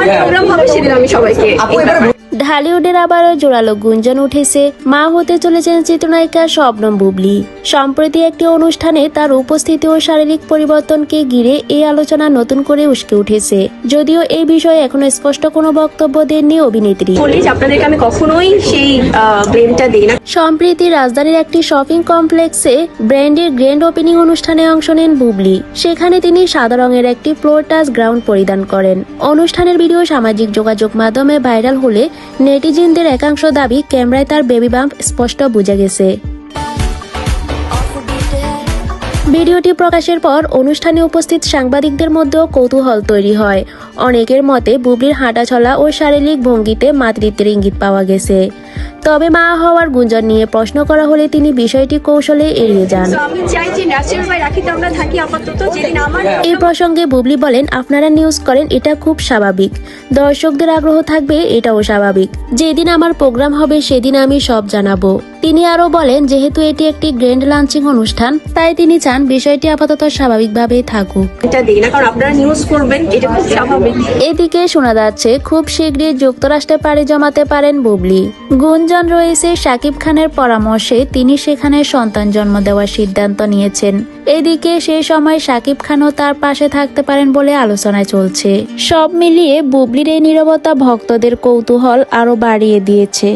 Programme হবে সেদিন আমি সবাইকে ঢালিউডের আবারও জোরালো গুঞ্জন উঠেছে মা হতে চলেছেন চিত্রনায়িকা শবনম বুবলি। সম্প্রতি একটি অনুষ্ঠানে তার উপস্থিতি ও শারীরিক পরিবর্তনকে ঘিরে এই আলোচনা নতুন করে উস্কে উঠেছে। যদিও এই বিষয়ে এখনো স্পষ্ট কোনো বক্তব্য দেননি অভিনেত্রী। আপনাদেরকে আমি কখনোই সেই ব্লেমটা দিই না। সম্প্রতি রাজধানীর একটি শপিং কমপ্লেক্সে ব্র্যান্ডের গ্র্যান্ড ওপেনিং অনুষ্ঠানে অংশ নেন বুবলি। সেখানে তিনি সাদা রঙের একটি ফ্লোর টাচ গ্রাউন্ড পরিধান করেন। অনুষ্ঠানের ভিডিও সামাজিক যোগাযোগ মাধ্যমে ভাইরাল হলে নেটিজেনদের একাংশ দাবি ক্যামেরায় তার বেবি বাম্প স্পষ্ট বোঝা গেছে। ভিডিওটি প্রকাশের পর অনুষ্ঠানে উপস্থিত সাংবাদিকদের মধ্যেও কৌতূহল তৈরি হয়। অনেকের মতে বুবলির হাঁটাচলা ও শারীরিক ভঙ্গিতে মাতৃত্বের ইঙ্গিত পাওয়া গেছে। তবে মা হওয়ার গুঞ্জন নিয়ে প্রশ্ন করা হলে তিনি বিষয়টি কৌশলে এড়িয়ে যান। এই প্রসঙ্গে বুবলি বলেন, আপনারা নিউজ করেন এটা খুব স্বাভাবিক, দর্শকদের আগ্রহ থাকবে এটাও স্বাভাবিক। যেদিন আমার প্রোগ্রাম হবে সেদিন আমি সব জানাবো। তিনি আরো বলেন, যেহেতু এটি একটি গ্র্যান্ড লঞ্চিং অনুষ্ঠান তাই তিনি চান বিষয়টি আপাতত স্বাভাবিকভাবেই থাকুক। এদিকে শোনা যাচ্ছে খুব শীঘ্রই যুক্তরাষ্ট্রে পাড়ি জমাতে পারেন বুবলি। গুঞ্জন রয়েছে শাকিব খানের পরামর্শে তিনি সেখানে সন্তান জন্ম দেওয়ার সিদ্ধান্ত নিয়েছেন। এদিকে সেই সময় শাকিব খানও তার পাশে থাকতে পারেন বলে আলোচনায় চলছে। সব মিলিয়ে বুবলির এই নীরবতা ভক্তদের কৌতূহল আরো বাড়িয়ে দিয়েছে।